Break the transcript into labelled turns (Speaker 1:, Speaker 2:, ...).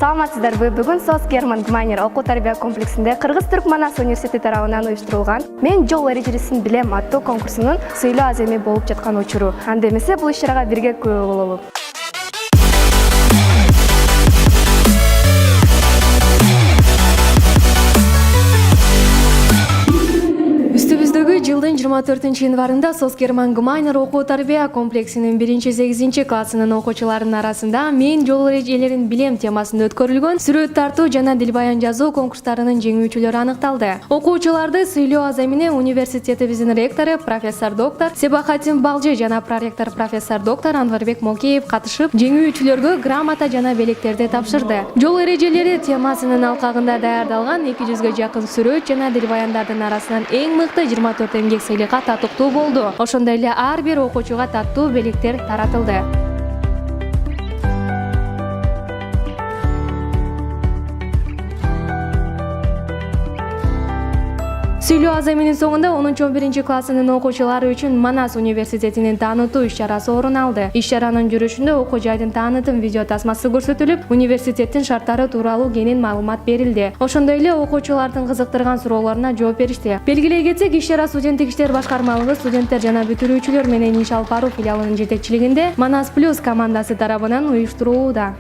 Speaker 1: Саламатсыздарбы? Бүгүн SOS German Gmeiner окуу тарбия комплексинде Кыргыз-Түрк Манас университети тарабынан уюштурулган "Мен жол эрежесин билем" аттуу конкурсунун сыйлоо аземи болуп жаткан учуру. Анда эмесе бул иш-чарага бирге күбө бололу. Үстүбүздөгү жылдын 24-январында SOS German Gmeiner окуу тарбия комплексинин 1-8 классынын окуучуларынын арасында "Мен жол эрежелерин билем" темасында өткөрүлгөн сүрөт тартуу жана дил баян жазуу конкурстарынын жеңүүчүлөрү аныкталды. Окуучуларды сыйлоо аземине университетибиздин ректору профессор доктор Себахатин Балжы жана проректор профессор доктор Анварбек Мокеев катышып, жеңүүчүлөргө грамота жана белектерди тапшырды. Жол эрежелери темасынын алкагында даярдалган 200га жакын сүрөт жана дил баяндардын арасынан эң мыкты 24 эмгек сыйлыкка татыктуу болду. Ошондой эле ар бир окуучуга таттуу белектер таратылды. Сыйлоо аземинин соңунда 10-11 классынын окуучулары үчүн Манас университетинин таанытуу иш-чарасы орун алды. Иш-чаранын жүрүшүндө окуу жайдын таанытым видео тасмасы көрсөтүлүп, университеттин шарттары тууралуу кенен маалымат берилди. Ошондой эле окуучулардын кызыктырган суроолоруна жооп беришти. Белгилей кетсек, иш-чара студенттик иштер башкармалыгы студенттер жана бүтүрүүчүлөр менен иш алып баруу филиалынын жетекчилигинде Манас Плюс командасы тарабынан уюштурулууда.